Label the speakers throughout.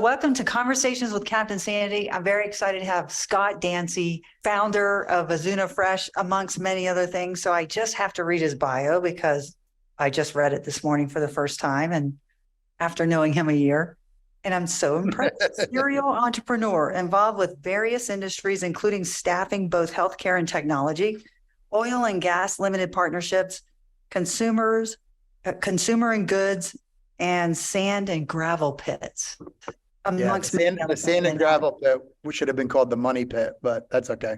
Speaker 1: welcome to Conversations with Captain Sandy. I'm very excited to have Scott Dancy, founder of Azuna Fresh, amongst many other things. So I just have to read his bio because I just read it this morning for the first time, and after knowing him a year, and I'm so impressed. Serial entrepreneur involved with various industries, including staffing, both healthcare and technology, oil and gas limited partnerships, consumer and goods, and sand and gravel pits.
Speaker 2: Amongst the sand and gravel pit, we should have been called the money pit, but that's okay.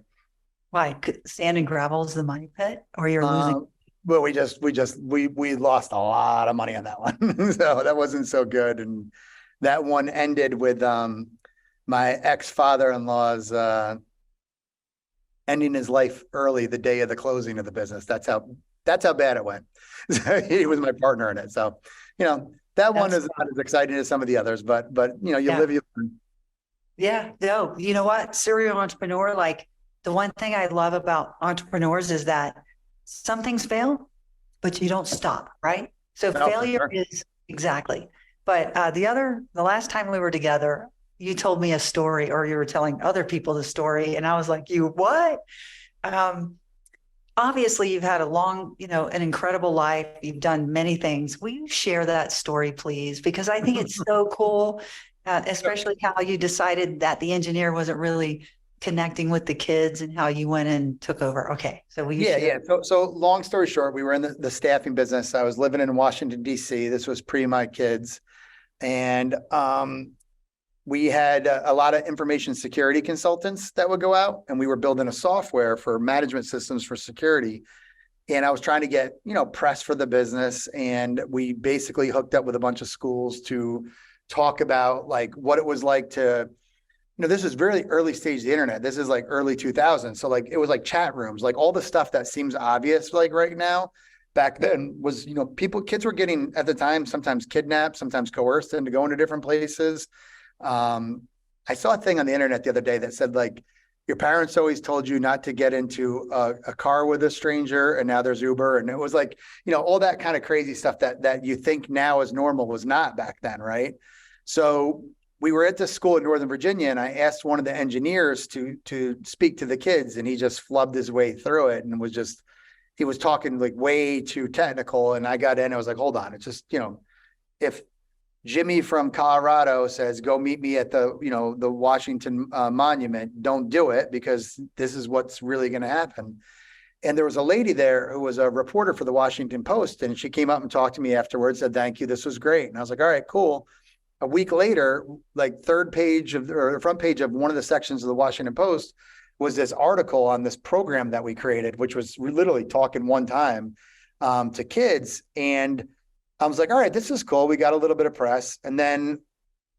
Speaker 1: Why? Sand and gravel is the money pit, or you're losing?
Speaker 2: Well, we lost a lot of money on that one, so that wasn't so good. And that one ended with my ex-father-in-law's ending his life early the day of the closing of the business. That's how bad it went. He was my partner in it, so that one is not as exciting as some of the others, but you live, you learn.
Speaker 1: Yeah, no, you know what? Serial entrepreneur, like the one thing I love about entrepreneurs is that some things fail, but you don't stop, right? So failure is exactly. But the last time we were together, you told me a story, or you were telling other people the story, and I was like, "You what?" Obviously, you've had a long, an incredible life. You've done many things. Will you share that story, please? Because I think it's so cool, especially how you decided that the engineer wasn't really connecting with the kids and how you went and took over. Okay. So will you share?
Speaker 2: Yeah. So long story short, we were in the staffing business. I was living in Washington, D.C. This was pre my kids. And we had a lot of information security consultants that would go out, and we were building a software for management systems for security. And I was trying to get, press for the business. And we basically hooked up with a bunch of schools to talk about like what it was like to, this is very early stage of the internet. This is like early 2000s. So like, it was like chat rooms, like all the stuff that seems obvious, like right now, back then was, kids were getting at the time, sometimes kidnapped, sometimes coerced into going to different places. I saw a thing on the internet the other day that said like, your parents always told you not to get into a car with a stranger, and now there's Uber. And it was like, all that kind of crazy stuff that you think now is normal was not back then. Right. So we were at this school in Northern Virginia, and I asked one of the engineers to speak to the kids, and he just flubbed his way through it and he was talking like way too technical. And I got in, I was like, hold on. It's just, if Jimmy from Colorado says, go meet me at the Washington Monument, don't do it, because this is what's really going to happen. And there was a lady there who was a reporter for the Washington Post, and she came up and talked to me afterwards, said, thank you, this was great. And I was like, all right, cool. A week later, like front page of one of the sections of the Washington Post was this article on this program that we created, which was literally talking one time to kids. And I was like, all right, this is cool. We got a little bit of press. And then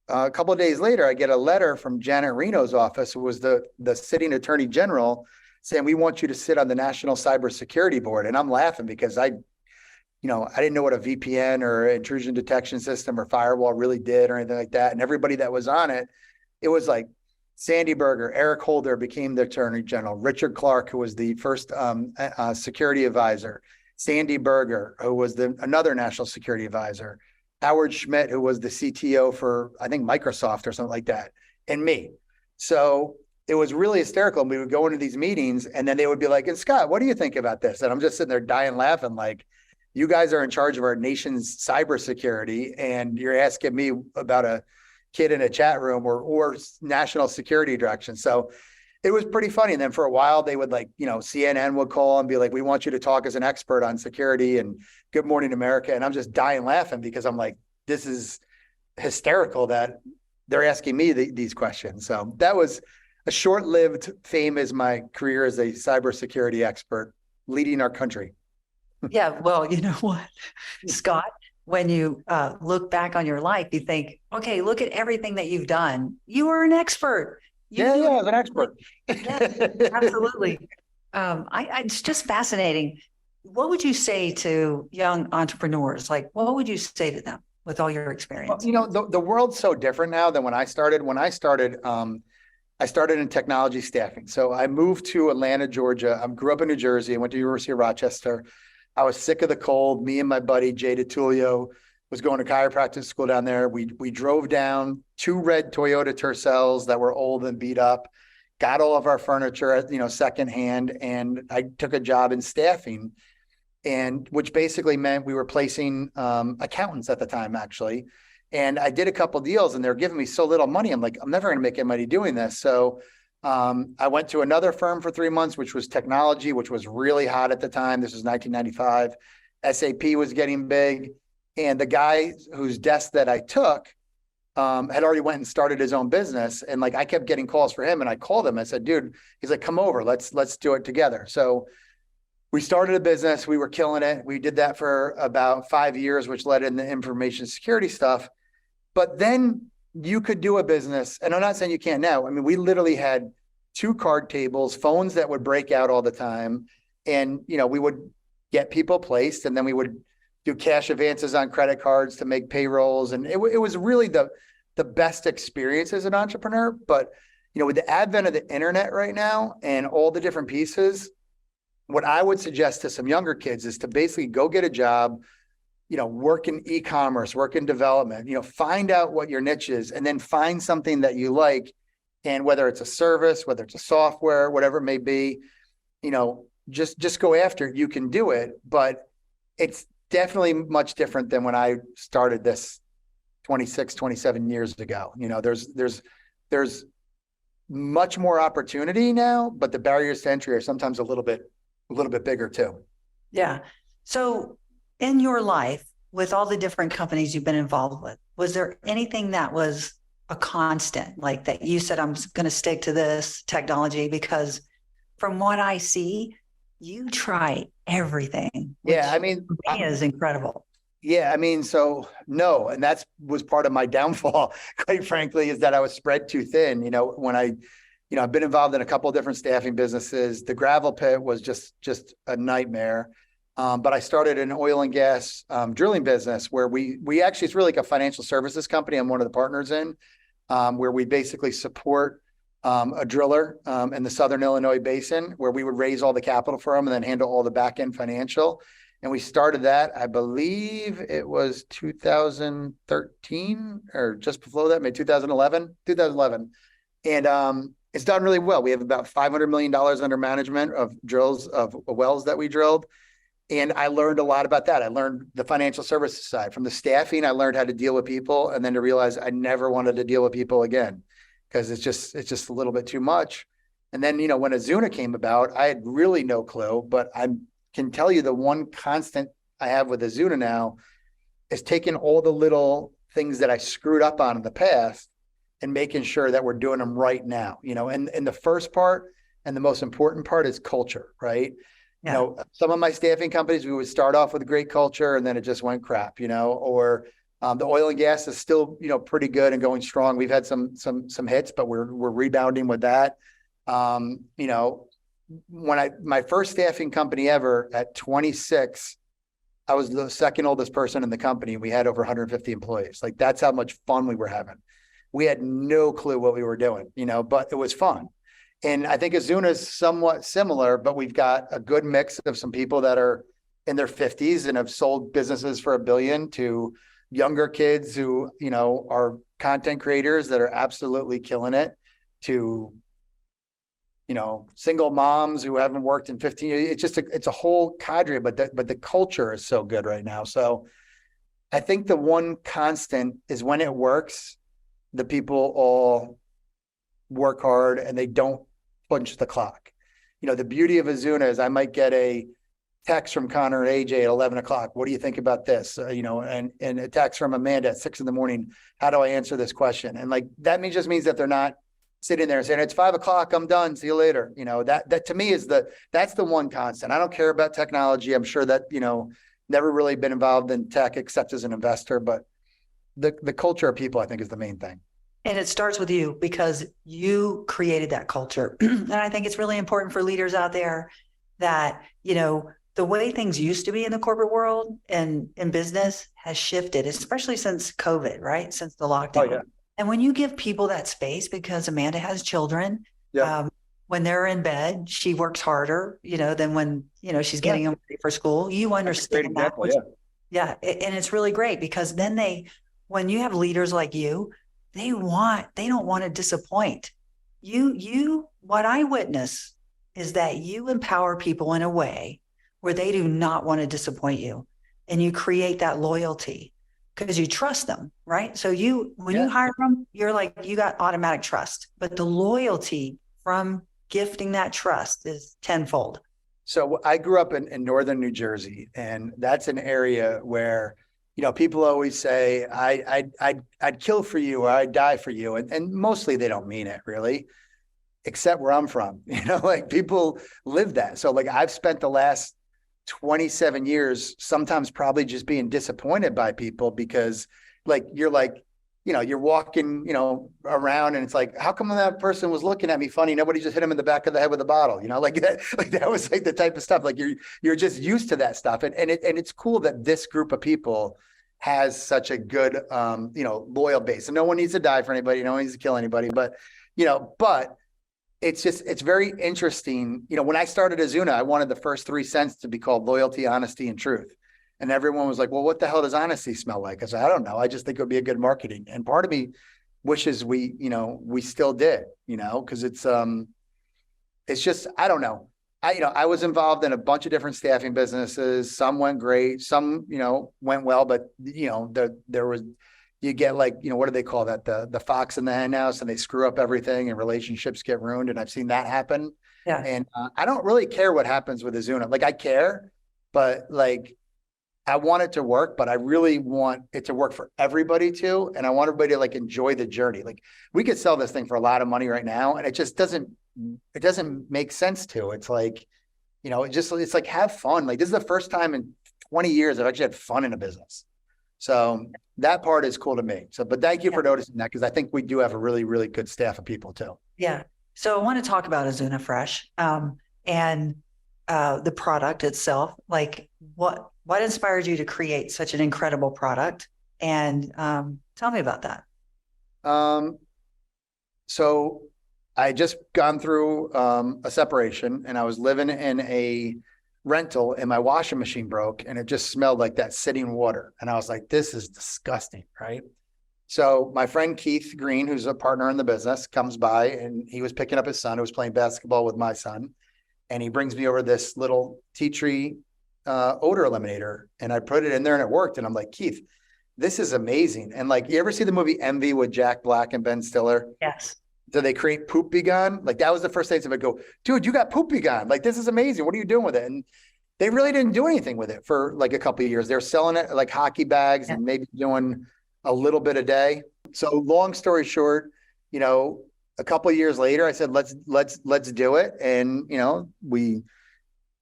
Speaker 2: a couple of days later, I get a letter from Janet Reno's office, who was the sitting attorney general, saying, we want you to sit on the National Cybersecurity Board. And I'm laughing because I didn't know what a VPN or intrusion detection system or firewall really did or anything like that. And everybody that was on it, it was like Sandy Berger, Eric Holder became the attorney general, Richard Clark, who was the first security advisor, Sandy Berger, who was another national security advisor, Howard Schmidt, who was the CTO for, I think, Microsoft or something like that, and me. So it was really hysterical. And we would go into these meetings, and then they would be like, and Scott, what do you think about this? And I'm just sitting there dying laughing, like, you guys are in charge of our nation's cybersecurity, and you're asking me about a kid in a chat room or national security direction. So it was pretty funny. And then for a while, they would CNN would call and be like, we want you to talk as an expert on security, and Good Morning America. And I'm just dying laughing because I'm like, this is hysterical that they're asking me these questions. So that was a short-lived fame as my career as a cybersecurity expert leading our country.
Speaker 1: Yeah, well, you know what, Scott, when you look back on your life, you think, okay, look at everything that you've done. You are an expert.
Speaker 2: I'm an expert.
Speaker 1: Yeah, absolutely. It's just fascinating. What would you say to young entrepreneurs? Like, what would you say to them with all your experience?
Speaker 2: Well, the world's so different now than when I started. When I started in technology staffing. So I moved to Atlanta, Georgia. I grew up in New Jersey. I went to the University of Rochester. I was sick of the cold. Me and my buddy, Jay DiTullio, was going to chiropractic school down there. We drove down 2 red Toyota Tercels that were old and beat up, got all of our furniture, secondhand. And I took a job in staffing, and which basically meant we were placing accountants at the time, actually. And I did a couple deals and they're giving me so little money. I'm like, I'm never going to make any money doing this. So I went to another firm for 3 months, which was technology, which was really hot at the time. This was 1995. SAP was getting big. And the guy whose desk that I took had already went and started his own business. And like, I kept getting calls for him, and I called him. I said, dude, he's like, come over, let's do it together. So we started a business. We were killing it. We did that for about 5 years, which led into information security stuff. But then you could do a business, and I'm not saying you can't now. I mean, we literally had 2 card tables, phones that would break out all the time. And, we would get people placed, and then we would do cash advances on credit cards to make payrolls. And it was really the best experience as an entrepreneur. But, with the advent of the internet right now and all the different pieces, what I would suggest to some younger kids is to basically go get a job, work in e-commerce, work in development, find out what your niche is, and then find something that you like. And whether it's a service, whether it's a software, whatever it may be, just go after it. You can do it, but it's definitely much different than when I started this 26, 27 years ago. There's much more opportunity now, but the barriers to entry are sometimes a little bit bigger too.
Speaker 1: Yeah. So in your life, with all the different companies you've been involved with, was there anything that was a constant, like that you said, I'm going to stick to this technology? Because from what I see, you try everything.
Speaker 2: Yeah. I mean,
Speaker 1: is incredible.
Speaker 2: Yeah. I mean, so no, and that was part of my downfall, quite frankly, is that I was spread too thin. When I've been involved in a couple of different staffing businesses. The gravel pit was just a nightmare. But I started an oil and gas drilling business where we actually, it's really like a financial services company I'm one of the partners in, where we basically support a driller in the Southern Illinois basin, where we would raise all the capital for them and then handle all the back end financial. And we started that, I believe it was 2013 or just before that, maybe 2011. And it's done really well. We have about $500 million under management of wells that we drilled. And I learned a lot about that. I learned the financial services side. From the staffing, I learned how to deal with people, and then to realize I never wanted to deal with people again, because it's just a little bit too much. And then, when Azuna came about, I had really no clue, but I can tell you the one constant I have with Azuna now is taking all the little things that I screwed up on in the past and making sure that we're doing them right now, and the first part and the most important part is culture, right? Yeah. Some of my staffing companies, we would start off with a great culture and then it just went crap, or the oil and gas is still, pretty good and going strong. We've had some hits, but we're rebounding with that. My first staffing company ever at 26, I was the second oldest person in the company. We had over 150 employees. Like, that's how much fun we were having. We had no clue what we were doing, but it was fun. And I think Azuna is somewhat similar, but we've got a good mix of some people that are in their 50s and have sold businesses for $1 billion, to younger kids who, are content creators that are absolutely killing it, to, single moms who haven't worked in 15 years. It's a whole cadre, but the culture is so good right now. So I think the one constant is when it works, the people all work hard and they don't punch the clock. The beauty of Azuna is I might get a text from Connor and AJ at 11 o'clock. What do you think about this? And a text from Amanda at 6 a.m. How do I answer this question? And that just means that they're not sitting there and saying, it's 5 o'clock, I'm done, see you later. That to me that's the one constant. I don't care about technology. I'm sure that, never really been involved in tech except as an investor, but the culture of people, I think, is the main thing.
Speaker 1: And it starts with you, because you created that culture. And I think it's really important for leaders out there that, the way things used to be in the corporate world and in business has shifted, especially since COVID, right? Since the lockdown. Oh, yeah. And when you give people that space, because Amanda has children, yeah. When they're in bed, she works harder, than when, she's getting them ready for school. You understand that. Yeah. And it's really great because then when you have leaders like you, they don't want to disappoint what I witness is that you empower people in a way where they do not want to disappoint you. And you create that loyalty because you trust them, right? So when you hire them, you're like, you got automatic trust, but the loyalty from gifting that trust is tenfold.
Speaker 2: So I grew up in northern New Jersey, and that's an area where, people always say, I'd kill for you or I'd die for you. And mostly they don't mean it really, except where I'm from, like people live that. So like I've spent the last 27 years, sometimes probably just being disappointed by people because you're walking, around and it's like, how come that person was looking at me funny? Nobody just hit him in the back of the head with a bottle, that was like the type of stuff, like you're just used to that stuff. And it's cool that this group of people has such a good, loyal base, and no one needs to die for anybody. No one needs to kill anybody, but it's very interesting. When I started Azuna, I wanted the first 3 cents to be called loyalty, honesty, and truth. And everyone was like, well, what the hell does honesty smell like? I said, I don't know. I just think it would be a good marketing. And part of me wishes we still did, because it's just, I don't know. I was involved in a bunch of different staffing businesses. Some went great. Some, went well, but there was, you get what do they call that? The fox in the hen house, and they screw up everything and relationships get ruined. And I've seen that happen.
Speaker 1: Yeah.
Speaker 2: And I don't really care what happens with Azuna. Like I care, but I want it to work, but I really want it to work for everybody too. And I want everybody to enjoy the journey. We could sell this thing for a lot of money right now, and it just doesn't make sense to. It's it's like, have fun. This is the first time in 20 years I've actually had fun in a business. So that part is cool to me. So, but thank you for noticing that, because I think we do have a really, really good staff of people too.
Speaker 1: Yeah. So I want to talk about Azuna Fresh and the product itself. What inspired you to create such an incredible product? And tell me about that.
Speaker 2: So I just gone through a separation, and I was living in a rental, and my washing machine broke, and it just smelled like that sitting water. And I was like, this is disgusting, right? So my friend Keith Green, who's a partner in the business, comes by, and he was picking up his son who was playing basketball with my son. And he brings me over this little tea tree odor eliminator, and I put it in there and it worked. And I'm like, Keith, this is amazing. And you ever see the movie Envy with Jack Black and Ben Stiller?
Speaker 1: Yes.
Speaker 2: Do they create Poop Be Gone? That was the first thing I go, dude, you got Poop Be Gone. This is amazing. What are you doing with it? And they really didn't do anything with it for a couple of years. They're selling it like hockey bags and maybe doing a little bit a day. So long story short, a couple of years later, I said, let's do it. And, we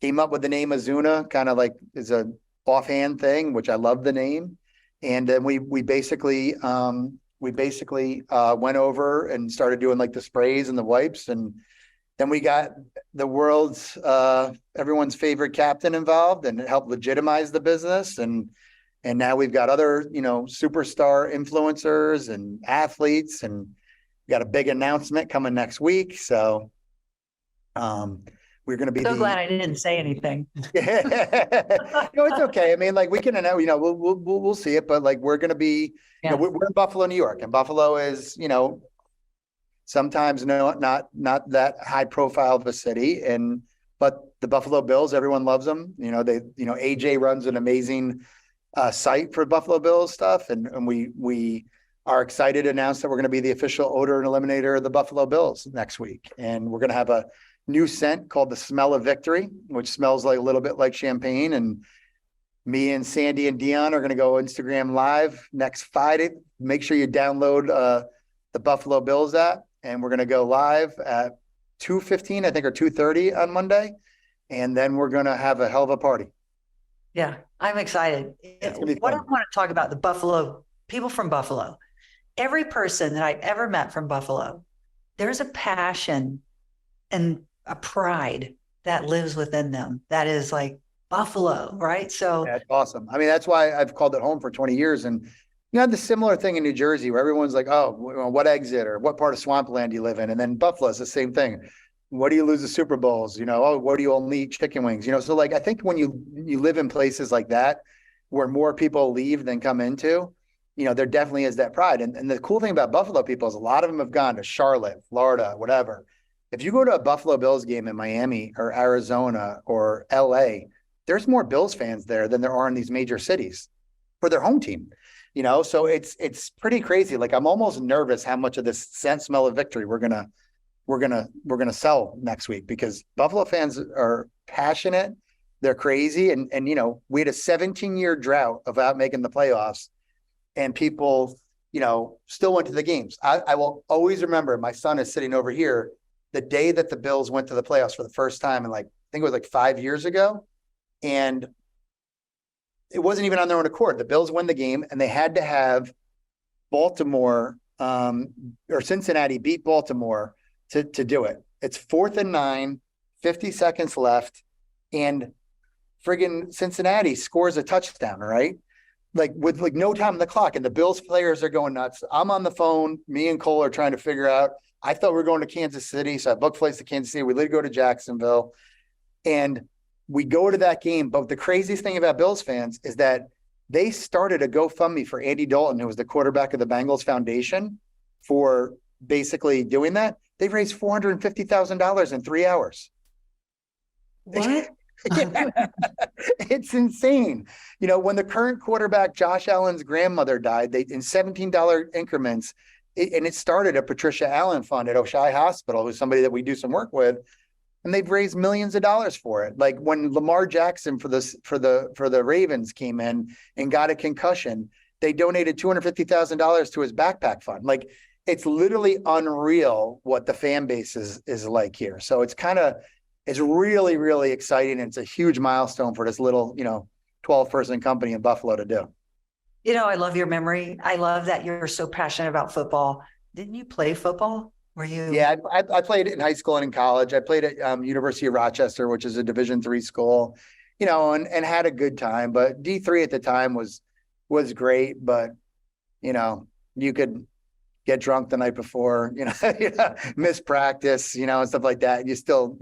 Speaker 2: came up with the name Azuna, kind of is a offhand thing, which I love the name. And then we basically went over and started doing the sprays and the wipes. And then we got the world's, everyone's favorite captain involved, and it helped legitimize the business. And now we've got other, superstar influencers and athletes, and we got a big announcement coming next week. So, we're going to be
Speaker 1: glad I didn't say anything.
Speaker 2: It's okay. I mean, we can, we'll see it, but we're going to be, we're in Buffalo, New York, and Buffalo is, sometimes not that high profile of a city. But the Buffalo Bills, everyone loves them. AJ runs an amazing site for Buffalo Bills stuff. And we are excited to announce that we're going to be the official odor and eliminator of the Buffalo Bills next week. And we're going to have a new scent called the Smell of Victory, which smells a little bit like champagne. And me and Sandy and Dion are going to go Instagram live next Friday. Make sure you download the Buffalo Bills app, and we're going to go live at 2:15, I think, or 2:30 on Monday. And then we're going to have a hell of a party.
Speaker 1: Yeah, I'm excited. What I want to talk about, the Buffalo, people from Buffalo, every person that I've ever met from Buffalo, there's a passion and a pride that lives within them. That is Buffalo, right? So
Speaker 2: that's awesome. I mean, that's why I've called it home for 20 years. And you had the similar thing in New Jersey where everyone's like, oh, what exit or what part of swampland do you live in? And then Buffalo is the same thing. What do you lose the Super Bowls? Oh, what do you only eat chicken wings? So I think when you live in places like that, where more people leave than come into, there definitely is that pride. And the cool thing about Buffalo people is a lot of them have gone to Charlotte, Florida, whatever. If you go to a Buffalo Bills game in Miami or Arizona or LA, there's more Bills fans there than there are in these major cities for their home team. So it's pretty crazy. Like, I'm almost nervous how much of this scent smell of victory we're gonna sell next week, because Buffalo fans are passionate. They're crazy. And we had a 17-year drought without making the playoffs, and people, still went to the games. I will always remember, my son is sitting over here, the day that the Bills went to the playoffs for the first time in, like, I think it was like 5 years ago. And it wasn't even on their own accord. The Bills win the game, and they had to have Baltimore or Cincinnati beat Baltimore to do it. It's 4th and 9, 50 seconds left, and friggin' Cincinnati scores a touchdown, right? Like, with like no time on the clock, and the Bills players are going nuts. I'm on the phone. Me and Cole are trying to figure out. I thought we were going to Kansas City, so I booked flights to Kansas City. We later go to Jacksonville, and we go to that game. But the craziest thing about Bills fans is that they started a GoFundMe for Andy Dalton, who was the quarterback of the Bengals Foundation, for basically doing that. They've raised $450,000 in 3 hours.
Speaker 1: What?
Speaker 2: It's insane. When the current quarterback, Josh Allen's grandmother, died, they in $17 increments, and it started a Patricia Allen Fund at Oshai Hospital, who's somebody that we do some work with, and they've raised millions of dollars for it. Like, when Lamar Jackson for the Ravens came in and got a concussion, they donated $250,000 to his backpack fund. Like, it's literally unreal what the fan base is like here. So it's really, really exciting. And it's a huge milestone for this little, 12-person company in Buffalo to do.
Speaker 1: I love your memory. I love that you're so passionate about football. Didn't you play football? Were you?
Speaker 2: Yeah, I played in high school and in college. I played at University of Rochester, which is a Division III school, and had a good time. But D3 at the time was great. But, you could get drunk the night before, miss practice, and stuff like that. You still,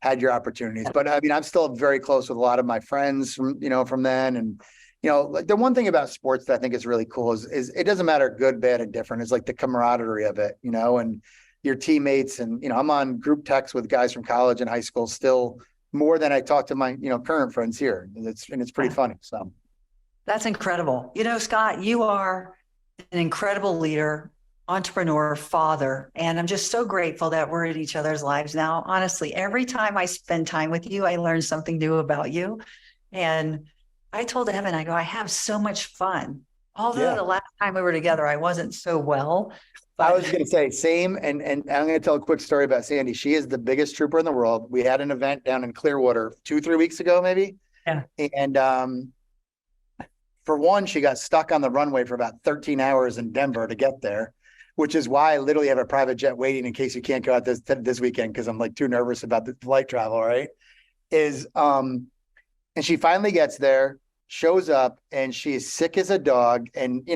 Speaker 2: had your opportunities. But I mean, I'm still very close with a lot of my friends from then. And, like, the one thing about sports that I think is really cool is it doesn't matter good, bad, and different. It's like the camaraderie of it, and your teammates. And, I'm on group texts with guys from college and high school still more than I talk to my, current friends here. And it's pretty funny. So
Speaker 1: That's incredible. Scott, you are an incredible leader, entrepreneur, father, and I'm just so grateful that we're in each other's lives now. Honestly, every time I spend time with you, I learn something new about you. And I told Evan, I go, I have so much fun. Although the last time we were together, I wasn't so well. But
Speaker 2: I was going to say same. And I'm going to tell a quick story about Sandy. She is the biggest trooper in the world. We had an event down in Clearwater 2-3 weeks ago, maybe.
Speaker 1: Yeah.
Speaker 2: And for one, she got stuck on the runway for about 13 hours in Denver to get there, which is why I literally have a private jet waiting in case you can't go out this weekend, because I'm like too nervous about the flight travel, right? And she finally gets there, shows up, and she's sick as a dog. And,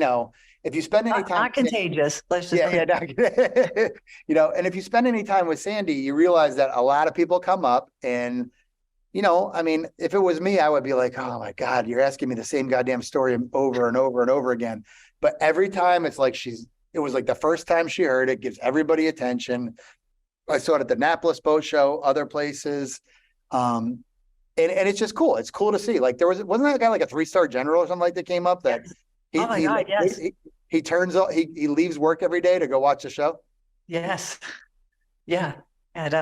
Speaker 2: if you spend any time,
Speaker 1: not contagious. Let's just
Speaker 2: and if you spend any time with Sandy, you realize that a lot of people come up and, I mean, if it was me, I would be like, oh my God, you're asking me the same goddamn story over and over and over again. But every time it's like it was like the first time she heard it, gives everybody attention. I saw it at the Annapolis Boat Show, other places. And it's just cool. It's cool to see. Like, wasn't that guy like a 3-star general or something like that came up that he turns out, he leaves work every day to go watch the show.
Speaker 1: Yes. Yeah. At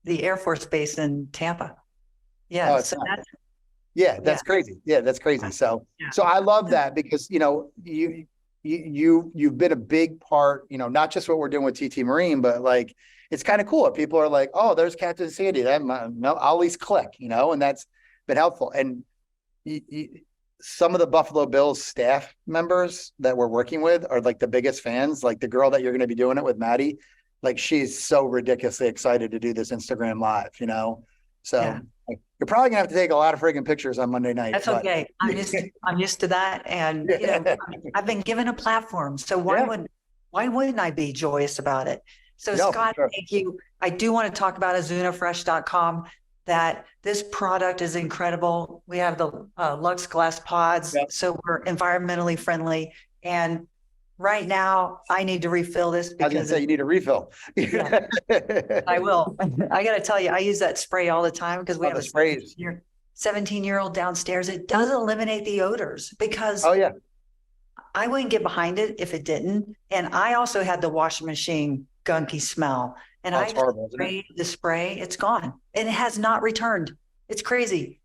Speaker 1: the Air Force Base in Tampa. Yeah.
Speaker 2: Oh, that's crazy. Yeah, that's crazy. So I love that, because, you've been a big part, not just what we're doing with TT Marine, but like, it's kind of cool if people are like, oh, there's Captain Sandy. I'll at least click, and that's been helpful. And some of the Buffalo Bills staff members that we're working with are like the biggest fans. Like the girl that you're going to be doing it with, Maddie, like, she's so ridiculously excited to do this Instagram live, So you're probably gonna have to take a lot of friggin' pictures on Monday night.
Speaker 1: That's okay. I'm used to that. And, I've been given a platform. So why wouldn't I be joyous about it? So Scott, thank you. I do want to talk about azunafresh.com. that this product is incredible. We have the Lux glass pods,
Speaker 2: Yep.
Speaker 1: so we're environmentally friendly. And right now, I need to refill this
Speaker 2: I was gonna
Speaker 1: because
Speaker 2: say you need a refill.
Speaker 1: Yeah. I will. I got to tell you, I use that spray all the time because we
Speaker 2: Oh,
Speaker 1: have
Speaker 2: the
Speaker 1: a
Speaker 2: sprays.
Speaker 1: 17-year-old downstairs. It does eliminate the odors because
Speaker 2: Oh, yeah.
Speaker 1: I wouldn't get behind it if it didn't. And I also had the washing machine gunky smell. And
Speaker 2: Oh,
Speaker 1: I
Speaker 2: it's horrible, isn't it?
Speaker 1: sprayed the spray, it's gone. And it has not returned. It's crazy.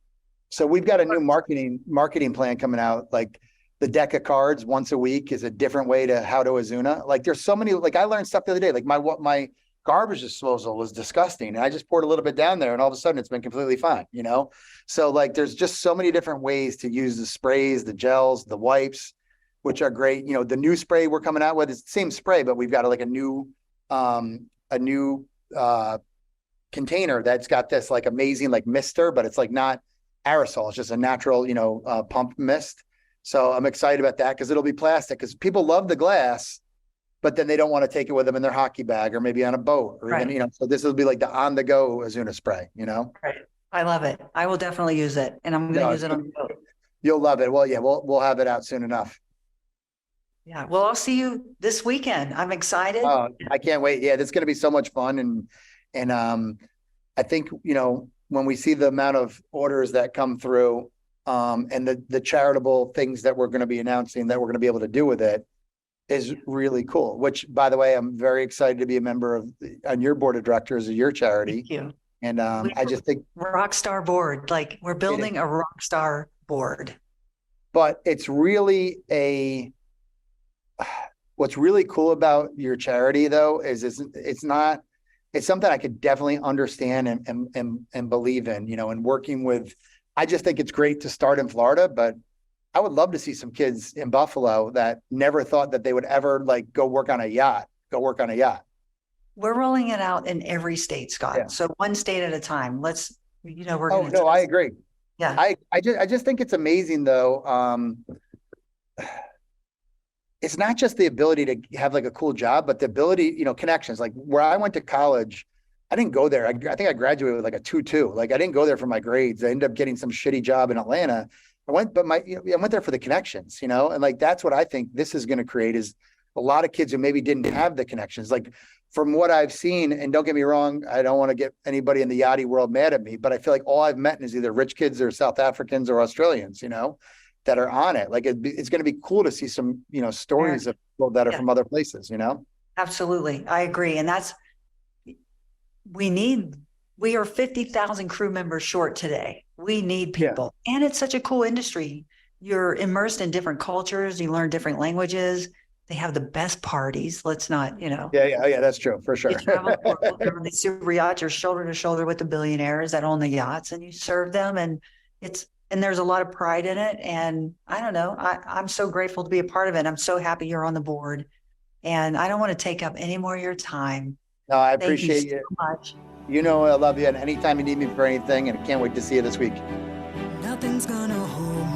Speaker 2: So we've got a new marketing plan coming out. Like the deck of cards once a week is a different way to how to Azuna. Like there's so many, like I learned stuff the other day, like my garbage disposal was disgusting. And I just poured a little bit down there and all of a sudden it's been completely fine, you know? So like, there's just so many different ways to use the sprays, the gels, the wipes, which are great. You know, the new spray we're coming out with is the same spray, but we've got like a new container that's got this like amazing, like mister, but it's like not aerosol. It's just a natural, pump mist. So I'm excited about that because it'll be plastic because people love the glass, but then they don't want to take it with them in their hockey bag or maybe on a boat or
Speaker 1: Right.
Speaker 2: even, so this will be like the on the go Azuna spray,
Speaker 1: Right. I love it. I will definitely use it. And I'm going
Speaker 2: No,
Speaker 1: to use it on the boat.
Speaker 2: You'll love it. Well, yeah, we'll have it out soon enough.
Speaker 1: Yeah. Well, I'll see you this weekend. I'm excited.
Speaker 2: Oh, I can't wait. Yeah, it's going to be so much fun. And I think, when we see the amount of orders that come through, and the charitable things that we're going to be announcing that we're going to be able to do with it is really cool, which by the way, I'm very excited to be a member on your board of directors of your charity.
Speaker 1: Thank you.
Speaker 2: And I just think
Speaker 1: Rockstar board, like we're building a rockstar board.
Speaker 2: but it's really what's really cool about your charity though is it's something I could definitely understand and believe in, and working with. I just think it's great to start in Florida, but I would love to see some kids in Buffalo that never thought that they would ever like go work on a yacht.
Speaker 1: We're rolling it out in every state, Scott.
Speaker 2: Yeah.
Speaker 1: So one state at a time. We're
Speaker 2: Oh,
Speaker 1: going
Speaker 2: no, I agree.
Speaker 1: Yeah.
Speaker 2: I just think it's amazing though. It's not just the ability to have like a cool job, but the ability, connections. Like where I went to college, I didn't go there. I think I graduated with like a 2.2. Like I didn't go there for my grades. I ended up getting some shitty job in Atlanta. I went there for the connections, and like that's what I think this is going to create is a lot of kids who maybe didn't have the connections. Like from what I've seen, and don't get me wrong, I don't want to get anybody in the yachty world mad at me, but I feel like all I've met is either rich kids or South Africans or Australians, that are on it. Like it's going to be cool to see some, stories of people that are from other places,
Speaker 1: Absolutely. I agree. And we are 50,000 crew members short today. We need people. Yeah. And it's such a cool industry. You're immersed in different cultures. You learn different languages. They have the best parties. Let's not,
Speaker 2: Yeah, that's true. For sure.
Speaker 1: You travel on the super yachts, you're shoulder to shoulder with the billionaires that own the yachts and you serve them. And there's a lot of pride in it. And I don't know, I'm so grateful to be a part of it. I'm so happy you're on the board. And I don't want to take up any more of your time.
Speaker 2: No, I appreciate you
Speaker 1: so much.
Speaker 2: I love you. And anytime you need me for anything, and I can't wait to see you this week.
Speaker 3: Nothing's gonna hold me